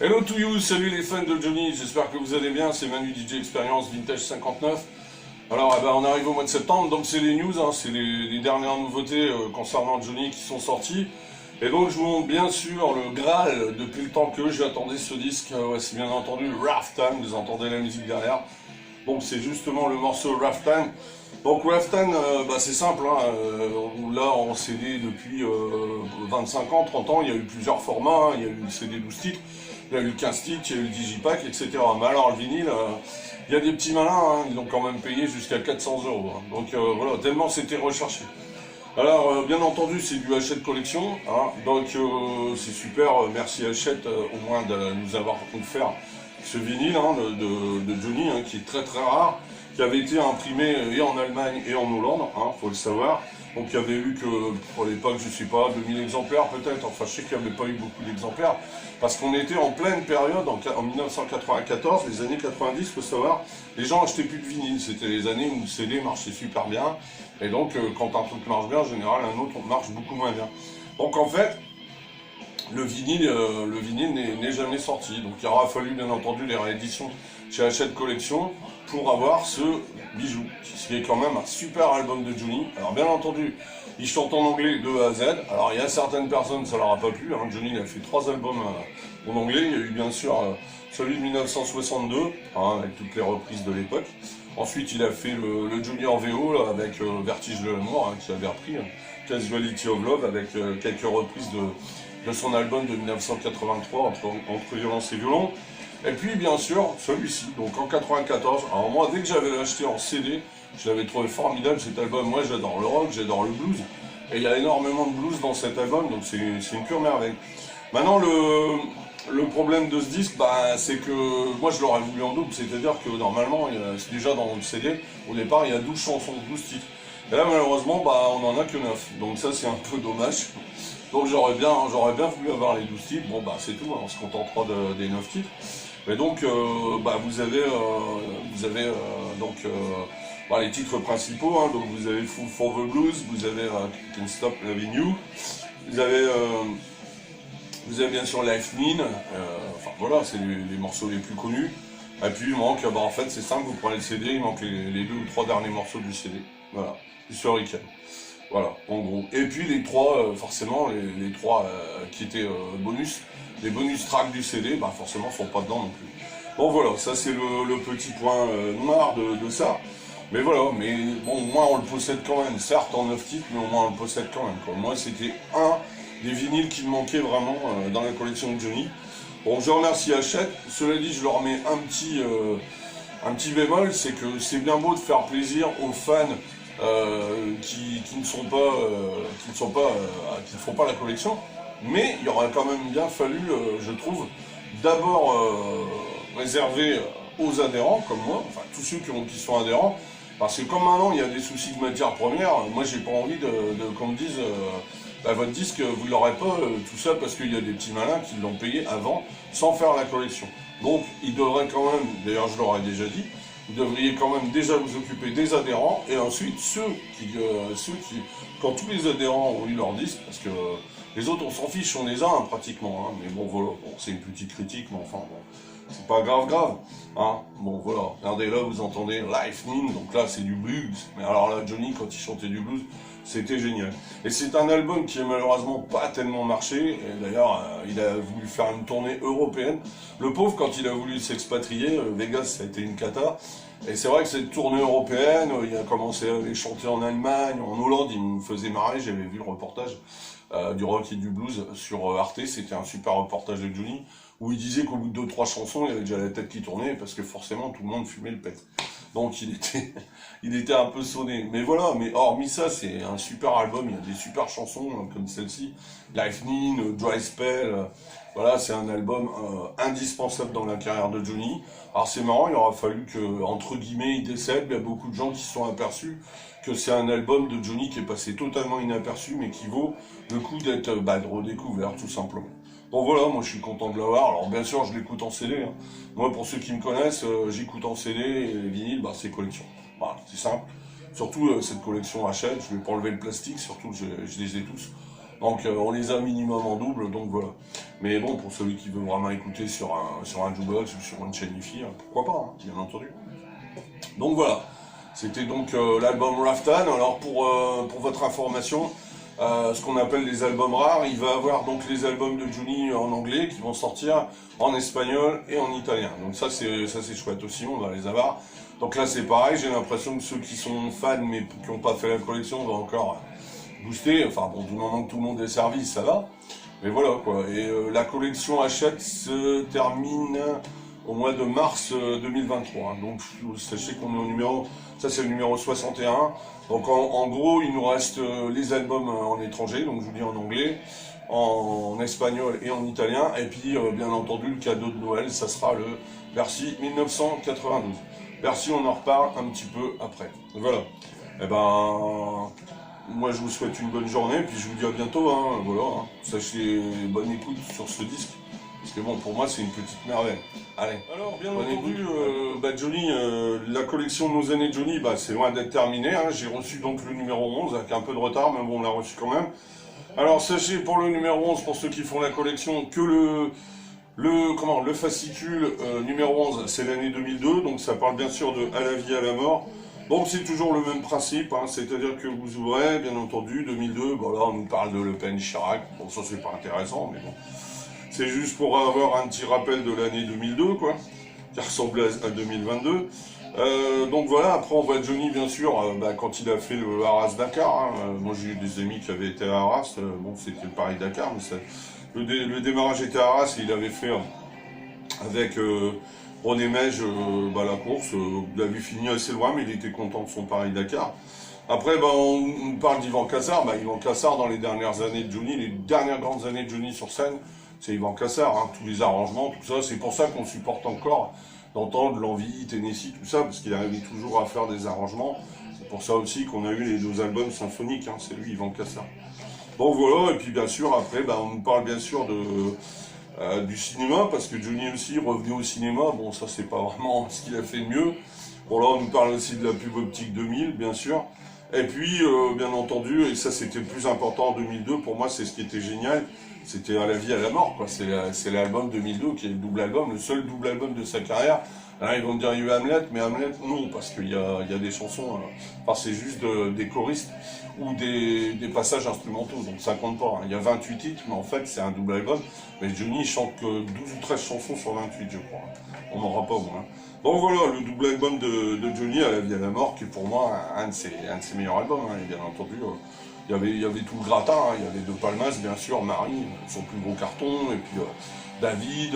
Hello to you, salut les fans de Johnny, j'espère que vous allez bien, c'est Manu DJ Experience Vintage 59. Alors on arrive au mois de septembre, donc c'est les news, c'est les dernières nouveautés concernant Johnny qui sont sorties. Et donc je vous montre bien sûr le Graal depuis le temps que j'attendais ce disque, c'est bien entendu Raftan, vous entendez la musique derrière. Donc c'est justement le morceau Raftan. Donc Raftan, c'est simple, là en CD depuis 25 ans, 30 ans, il y a eu plusieurs formats, il y a eu le CD 12 titres, il y a eu le 15 titres, il y a eu le Digipack, etc. Mais alors le vinyle, il y a des petits malins, ils l'ont quand même payé jusqu'à 400 €. Donc voilà, tellement c'était recherché. Alors bien entendu c'est du Hachette collection, donc c'est super, merci Hachette au moins de nous avoir offert ce vinyle de Johnny qui est très très rare, qui avait été imprimé et en Allemagne et en Hollande, faut le savoir. Donc il y avait eu que, pour l'époque, je sais pas, 2000 exemplaires peut-être, enfin je sais qu'il n'y avait pas eu beaucoup d'exemplaires, parce qu'on était en pleine période, en 1994, les années 90, faut savoir, les gens achetaient plus de vinyle, c'était les années où le CD marchait super bien, et donc quand un truc marche bien, en général un autre marche beaucoup moins bien. Donc en fait, le vinyle n'est jamais sorti, donc il aura fallu bien entendu les rééditions chez Hachette Collection pour avoir ce bijou, qui est quand même un super album de Johnny. Alors bien entendu, il chante en anglais de A à Z, alors il y a certaines personnes ça leur a pas plu, Johnny il a fait 3 albums en anglais, il y a eu bien sûr celui de 1962, avec toutes les reprises de l'époque. Ensuite il a fait le Johnny en VO là, avec Vertige de l'amour, qui avait repris Casualty of Love avec quelques reprises de son album de 1983, entre violence et violon. Et puis bien sûr celui-ci, donc en 94. Alors moi dès que j'avais acheté en CD, je l'avais trouvé formidable cet album. Moi j'adore le rock, j'adore le blues, et il y a énormément de blues dans cet album, donc c'est une pure merveille. Maintenant le problème de ce disque, c'est que moi je l'aurais voulu en double, c'est-à-dire que normalement, c'est déjà dans le CD, au départ il y a 12 chansons, 12 titres. Et là malheureusement on en a que 9, donc ça c'est un peu dommage. Donc j'aurais bien voulu avoir les 12 titres, c'est tout, on se contentera des 9 titres. Mais donc vous avez les titres principaux, donc vous avez Fool for the Blues, vous avez Can't Stop Loving You, vous avez bien sûr Lifeline, voilà, c'est les morceaux les plus connus. Et puis il manque, en fait c'est simple, vous prenez le CD, il manque les 2 ou 3 derniers morceaux du CD, voilà, du Hurricane. Voilà, en gros. Et puis les 3, forcément, les 3 qui étaient bonus, les bonus tracks du CD, forcément, sont pas dedans non plus. Bon voilà, ça c'est le petit point noir de ça. Mais voilà, mais bon, au moins on le possède quand même, certes en 9 titres, mais au moins on le possède quand même, quoi. Moi c'était un des vinyles qui me manquait vraiment dans la collection de Johnny. Bon, je remercie Hachette, cela dit, je leur mets un petit bémol, c'est que c'est bien beau de faire plaisir aux fans qui ne font pas la collection, mais il aurait quand même bien fallu, je trouve, d'abord réserver aux adhérents comme moi, enfin tous ceux qui sont adhérents, parce que comme maintenant il y a des soucis de matières premières, moi j'ai pas envie qu'on me dise votre disque vous l'aurez pas tout ça parce qu'il y a des petits malins qui l'ont payé avant sans faire la collection. Donc il devrait quand même, d'ailleurs je l'aurais déjà dit, vous devriez quand même déjà vous occuper des adhérents, et ensuite ceux qui, quand tous les adhérents ont eu leur disque, parce que les autres on s'en fiche, on les a pratiquement, mais bon voilà, c'est une petite critique, mais enfin bon, c'est pas grave, bon voilà, regardez là vous entendez Lifeline, donc là c'est du blues, mais alors là Johnny quand il chantait du blues, c'était génial. Et c'est un album qui a malheureusement pas tellement marché, et d'ailleurs il a voulu faire une tournée européenne. Le pauvre, quand il a voulu s'expatrier, Vegas ça a été une cata, et c'est vrai que cette tournée européenne, il a commencé à aller chanter en Allemagne, en Hollande, il me faisait marrer, j'avais vu le reportage du rock et du blues sur Arte, c'était un super reportage de Johnny, où il disait qu'au bout de 2-3 chansons, il avait déjà la tête qui tournait, parce que forcément tout le monde fumait le pet. Donc il était un peu sonné. Mais voilà, mais hormis ça, c'est un super album, il y a des super chansons comme celle-ci, Lifeline, Dry Spell, voilà, c'est un album indispensable dans la carrière de Johnny. Alors c'est marrant, il aura fallu que, entre guillemets, il décède, il y a beaucoup de gens qui se sont aperçus que c'est un album de Johnny qui est passé totalement inaperçu, mais qui vaut le coup d'être redécouvert, tout simplement. Bon voilà, moi je suis content de l'avoir. Alors bien sûr, je l'écoute en CD. Moi, pour ceux qui me connaissent, j'écoute en CD, et les vinyles, c'est collection. Voilà, c'est simple. Surtout cette collection Hachette, je vais pas enlever le plastique, surtout je les ai tous. Donc on les a minimum en double, donc voilà. Mais bon, pour celui qui veut vraiment écouter sur un jukebox ou sur une chaîne hi-fi, pourquoi pas, hein, bien entendu. Donc voilà, c'était donc l'album Raftan. Alors pour votre information, ce qu'on appelle les albums rares, il va avoir donc les albums de Johnny en anglais qui vont sortir en espagnol et en italien. Donc ça c'est chouette aussi, on va les avoir. Donc là c'est pareil, j'ai l'impression que ceux qui sont fans mais qui n'ont pas fait la collection vont encore booster. Enfin bon, du moment que tout le monde est servi, ça va. Mais voilà quoi. Et la collection Hachette se termine au mois de mars 2023. Donc sachez qu'on est au numéro, ça c'est le numéro 61. Donc en gros, il nous reste les albums en étranger, donc je vous dis en anglais, en espagnol et en italien. Et puis bien entendu, le cadeau de Noël, ça sera le Bercy 1992. Bercy, on en reparle un petit peu après. Voilà. Et ben, moi je vous souhaite une bonne journée, puis je vous dis à bientôt. Hein, voilà. Hein. Sachez, bonne écoute sur ce disque. Parce que bon, pour moi, c'est une petite merveille. Allez. Alors, bien entendu, Johnny, la collection de nos années Johnny, c'est loin d'être terminée. Hein. J'ai reçu donc le numéro 11, avec un peu de retard, mais bon, on l'a reçu quand même. Alors, sachez pour le numéro 11, pour ceux qui font la collection, que le fascicule numéro 11, c'est l'année 2002. Donc, ça parle bien sûr de À la vie, à la mort. Donc, c'est toujours le même principe. Hein, c'est-à-dire que vous ouvrez, bien entendu, 2002. Bon, là, on nous parle de Le Pen, Chirac. Bon, ça, c'est pas intéressant, mais bon. C'est juste pour avoir un petit rappel de l'année 2002, quoi, qui ressemble à 2022. Donc voilà, après on voit Johnny, bien sûr, quand il a fait le Arras-Dakar. Hein, moi j'ai eu des amis qui avaient été à Arras, bon c'était le Paris-Dakar, mais le démarrage était à Arras, et il avait fait avec René Mège la course. Il avait fini assez loin, mais il était content de son Paris-Dakar. Après, on parle d'Yvan Cassar. Yvan Cassar, dans les dernières années de Johnny, les dernières grandes années de Johnny sur scène, c'est Yvan Cassar, hein, tous les arrangements, tout ça. C'est pour ça qu'on supporte encore d'entendre l'Envie, Tennessee, tout ça, parce qu'il arrivait toujours à faire des arrangements. C'est pour ça aussi qu'on a eu les 2 albums symphoniques, hein, c'est lui, Yvan Cassar. Bon voilà, et puis bien sûr, après, on nous parle bien sûr du cinéma, parce que Johnny aussi revenait au cinéma. Bon, ça c'est pas vraiment ce qu'il a fait de mieux. Bon là, on nous parle aussi de la pub optique 2000, bien sûr. Et puis, bien entendu, et ça c'était le plus important en 2002, pour moi c'est ce qui était génial, c'était À la vie, à la mort, quoi. C'est l'album 2002 qui est le double album, le seul double album de sa carrière. Là, ils vont me dire il y a eu Hamlet, mais Hamlet non, parce qu'il y a des chansons, c'est juste des choristes ou des passages instrumentaux, donc ça compte pas. Hein. Il y a 28 titres, mais en fait c'est un double album. Mais Johnny chante que 12 ou 13 chansons sur 28, je crois. On n'aura pas moins. Hein. Donc voilà, le double album de Johnny, À la vie, à la mort, qui est pour moi un de ses meilleurs albums, hein, et bien entendu. Il y avait tout le gratin, hein, il y avait De Palmas, bien sûr, Marie, son plus gros carton, et puis David,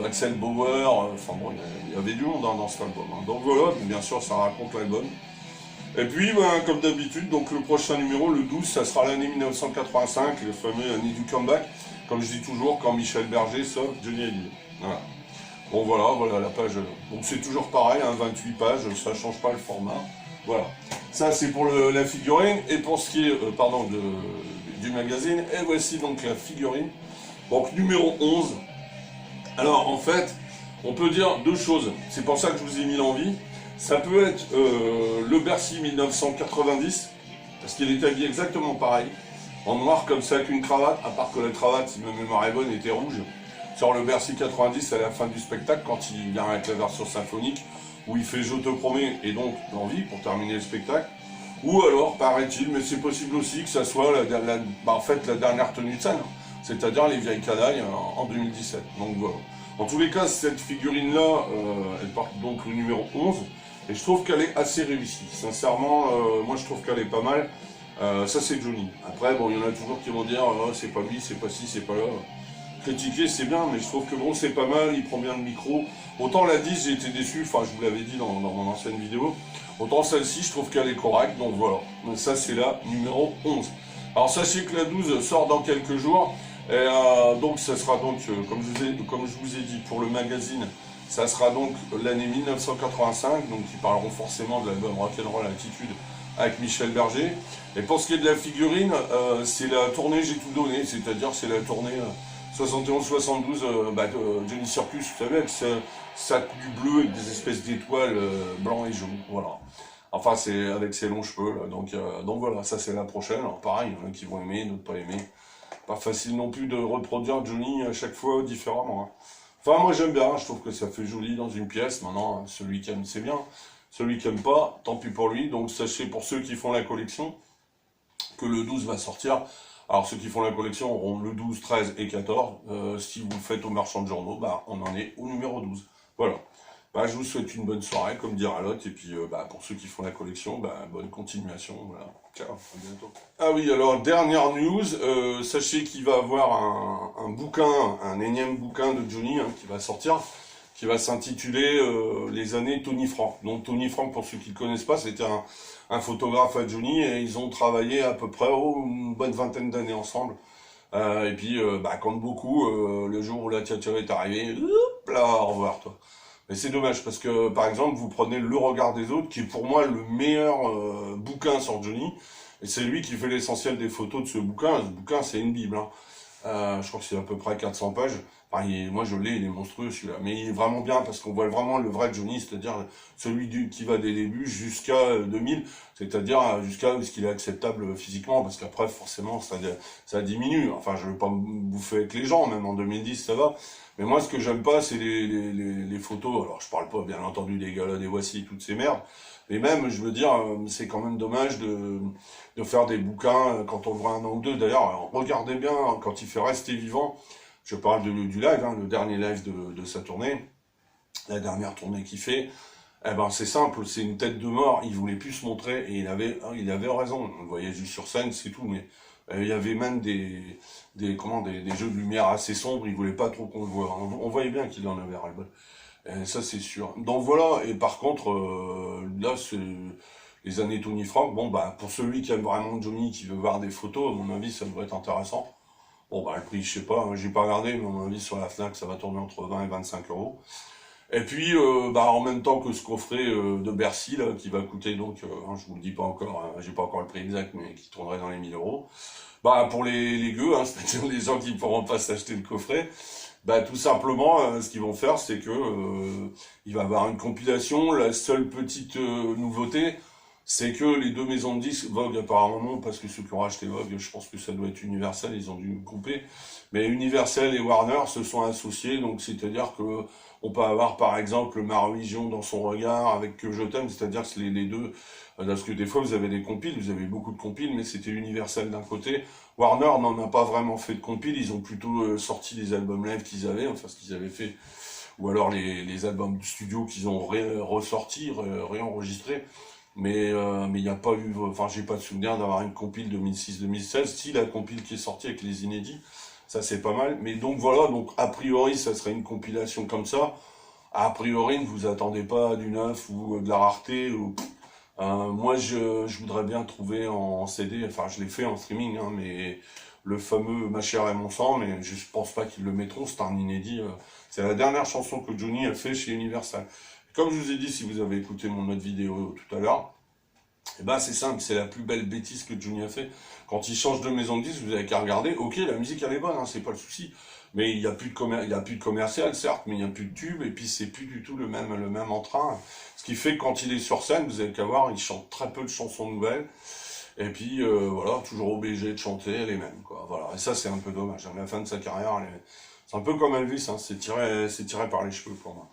Axel Bauer, enfin bon, il y avait du monde dans cet album. Hein. Donc voilà, bien sûr, ça raconte l'album. Et puis, comme d'habitude, donc le prochain numéro, le 12, ça sera l'année 1985, le fameux année du comeback, comme je dis toujours, quand Michel Berger sauve Johnny Hallyday. Voilà. Bon voilà la page. Donc c'est toujours pareil, hein, 28 pages, ça change pas le format. Voilà. Ça c'est pour la figurine. Et pour ce qui est du magazine, et voici donc la figurine. Donc numéro 11. Alors en fait, on peut dire 2 choses. C'est pour ça que je vous ai mis l'envie. Ça peut être le Bercy 1990, parce qu'il est habillé exactement pareil, en noir comme ça avec une cravate, à part que la cravate, si ma mémoire est bonne, était rouge. Sur le Bercy 90 à la fin du spectacle, quand il vient avec la version symphonique, où il fait Je te promets et donc l'envie pour terminer le spectacle. Ou alors, paraît-il, mais c'est possible aussi que ça soit en fait la dernière tenue de scène, c'est-à-dire Les Vieilles Canailles en 2017. Donc voilà. En tous les cas, cette figurine-là, elle porte donc le numéro 11, et je trouve qu'elle est assez réussie. Sincèrement, moi je trouve qu'elle est pas mal. Ça c'est Johnny. Après, bon, il y en a toujours qui vont dire c'est pas lui, c'est pas ci, c'est pas là. Critiquer c'est bien, mais je trouve que bon c'est pas mal, il prend bien le micro. Autant la 10 j'ai été déçu, enfin je vous l'avais dit dans mon ancienne vidéo, autant celle-ci je trouve qu'elle est correcte, donc voilà. Ça c'est la numéro 11. Alors sachez que la 12 sort dans quelques jours, et donc ça sera donc, comme je vous ai dit pour le magazine, ça sera donc l'année 1985, donc ils parleront forcément de l'album Rock'n'Roll Attitude avec Michel Berger. Et pour ce qui est de la figurine, c'est la tournée J'ai tout donné, c'est-à-dire c'est la tournée 71-72 de Johnny Circus, vous savez, avec sa tenue bleue avec des espèces d'étoiles blanc et jaune, voilà. Enfin, c'est avec ses longs cheveux, là. Donc voilà, ça c'est la prochaine. Alors pareil, il y en a qui vont aimer, d'autres pas aimer. Pas facile non plus de reproduire Johnny à chaque fois différemment, hein. Enfin, moi j'aime bien, je trouve que ça fait joli dans une pièce. Maintenant, celui qui aime, c'est bien. Celui qui aime pas, tant pis pour lui. Donc sachez, pour ceux qui font la collection, que le 12 va sortir. Alors ceux qui font la collection auront le 12, 13 et 14. Si vous le faites au marchand de journaux, bah, on en est au numéro 12. Voilà. Bah, je vous souhaite une bonne soirée, comme dira l'autre. Et puis bah, pour ceux qui font la collection, bah, bonne continuation. Voilà. Ciao, à bientôt. Ah oui, alors dernière news, sachez qu'il va y avoir un bouquin, un énième bouquin de Johnny, hein, qui va sortir, qui va s'intituler Les années Tony Frank. Donc Tony Frank, pour ceux qui ne le connaissent pas, c'était un photographe à Johnny, et ils ont travaillé à peu près une bonne vingtaine d'années ensemble. Et puis, bah, comme beaucoup, le jour où la tiature est arrivée, hop là, au revoir toi. Mais c'est dommage parce que, par exemple, vous prenez Le Regard des Autres, qui est pour moi le meilleur bouquin sur Johnny, et c'est lui qui fait l'essentiel des photos de ce bouquin. Ce bouquin, c'est une bible, hein. Je crois que c'est à peu près 400 pages. Enfin, moi je l'ai, il est monstrueux celui-là. Mais il est vraiment bien parce qu'on voit vraiment le vrai Johnny, c'est-à-dire celui qui va des débuts jusqu'à 2000, c'est-à-dire jusqu'à ce qu'il est acceptable physiquement, parce qu'après forcément ça diminue. Enfin, je veux pas me bouffer avec les gens, même en 2010 ça va. Mais moi ce que j'aime pas, c'est les photos. Alors je parle pas bien entendu des gars-là, des Voici, toutes ces merdes. Mais même, je veux dire, c'est quand même dommage de faire des bouquins quand on voit un an ou deux. D'ailleurs, regardez bien quand il fait Rester vivant. Je parle du live, hein, le dernier live de sa tournée, la dernière tournée qu'il fait. Eh ben c'est simple, c'est une tête de mort. Il voulait plus se montrer et il avait raison. On le voyait juste sur scène, c'est tout. Mais il y avait même des jeux de lumière assez sombres. Il voulait pas trop qu'on le voit. On voyait bien qu'il en avait ras-le-bol. Ça c'est sûr. Donc voilà. Et par contre, là, les années Tony Frank. Bon bah pour celui qui aime vraiment Johnny, qui veut voir des photos, à mon avis, ça devrait être intéressant. Bon, bah, le prix, je sais pas, hein, j'ai pas regardé, mais à mon avis, sur la Fnac, ça va tourner entre 20 et 25 euros. Et puis, bah, en même temps que ce coffret de Bercy, là, qui va coûter donc, hein, je vous le dis pas encore, hein, j'ai pas encore le prix exact, mais qui tournerait dans les 1000 euros. Bah, pour les gueux, hein, c'est-à-dire les gens qui ne pourront pas s'acheter le coffret, bah, tout simplement, ce qu'ils vont faire, c'est que, il va y avoir une compilation. La seule petite nouveauté, c'est que les deux maisons de disques, Vogue apparemment non, parce que ceux qui ont racheté Vogue, je pense que ça doit être Universal, ils ont dû couper. Mais Universal et Warner se sont associés, donc c'est-à-dire que on peut avoir par exemple Ma religion dans son regard avec Que je t'aime, c'est-à-dire que les deux, parce que des fois vous avez des compiles, vous avez beaucoup de compiles, mais c'était Universal d'un côté. Warner n'en a pas vraiment fait de compiles, ils ont plutôt sorti les albums live qu'ils avaient, enfin ce qu'ils avaient fait, ou alors les albums studio qu'ils ont ressortis, réenregistrés. Mais il n'y a pas eu, enfin j'ai pas de souvenir d'avoir une compile 2006-2016. Si, la compile qui est sortie avec les inédits, ça c'est pas mal. Mais donc voilà, donc a priori ça serait une compilation comme ça. A priori ne vous attendez pas du neuf ou de la rareté. Moi je voudrais bien trouver en CD, enfin je l'ai fait en streaming, hein, mais le fameux Ma chair et mon sang, mais je pense pas qu'ils le mettront, c'est un inédit. C'est la dernière chanson que Johnny a fait chez Universal. Comme je vous ai dit, si vous avez écouté mon autre vidéo tout à l'heure, eh ben c'est simple, c'est la plus belle bêtise que Johnny a fait. Quand il change de maison de disque, vous avez qu'à regarder. Ok, la musique elle est bonne, hein, c'est pas le souci. Mais il y a plus de commercial, certes, mais il y a plus de tube, et puis c'est plus du tout le même entrain. Ce qui fait que quand il est sur scène, vous avez qu'à voir, il chante très peu de chansons nouvelles. Et puis voilà, toujours obligé de chanter les mêmes, quoi. Voilà. Et ça c'est un peu dommage. À la fin de sa carrière, c'est un peu comme Elvis, hein, c'est tiré par les cheveux pour moi.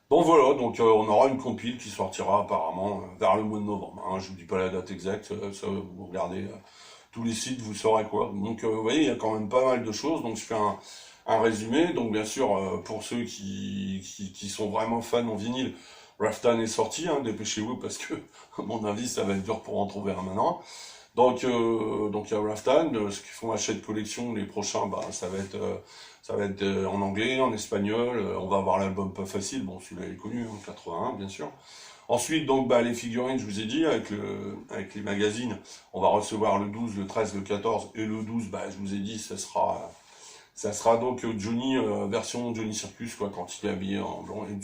Bon voilà, donc on aura une compile qui sortira apparemment vers le mois de novembre, hein. Je vous dis pas la date exacte, ça vous regardez tous les sites, vous saurez quoi. Donc vous voyez, il y a quand même pas mal de choses, donc je fais un résumé. Donc bien sûr, pour ceux qui sont vraiment fans en vinyle, Raftan est sorti, hein, dépêchez-vous parce que, à mon avis, ça va être dur pour en trouver un maintenant. Donc il y a Raftan, ceux qui font achat de collection, les prochains, bah, ça va être en anglais, en espagnol, on va avoir l'album Pas Facile, bon celui-là il est connu, en 81 bien sûr. Ensuite, donc bah, les figurines, je vous ai dit, avec les magazines, on va recevoir le 12, le 13, le 14, et le 12, bah, je vous ai dit, ça sera donc Johnny, version Johnny Circus, quoi, quand il est habillé en blanc. Et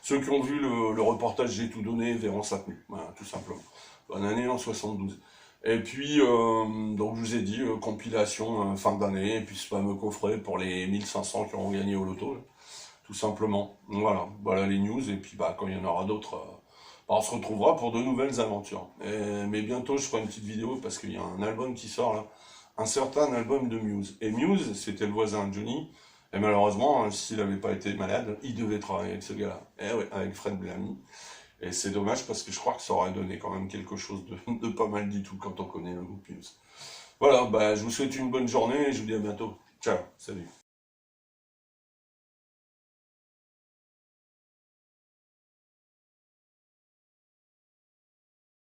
ceux qui ont vu le reportage J'ai tout donné verront sa tenue, voilà, tout simplement. Bonne année en 72. Et puis, donc je vous ai dit, compilation fin d'année, et puis ce fameux coffret pour les 1500 qui auront gagné au loto, là, tout simplement. Voilà les news, et puis bah, quand il y en aura d'autres, on se retrouvera pour de nouvelles aventures. Mais bientôt, je ferai une petite vidéo parce qu'il y a un album qui sort là, un certain album de Muse. Et Muse, c'était le voisin de Johnny. Et malheureusement, s'il n'avait pas été malade, il devait travailler avec ce gars-là. Et ouais, avec Fred Bellamy. Et c'est dommage parce que je crois que ça aurait donné quand même quelque chose de pas mal du tout quand on connaît le groupe Muse. Voilà, bah, je vous souhaite une bonne journée et je vous dis à bientôt. Ciao, salut.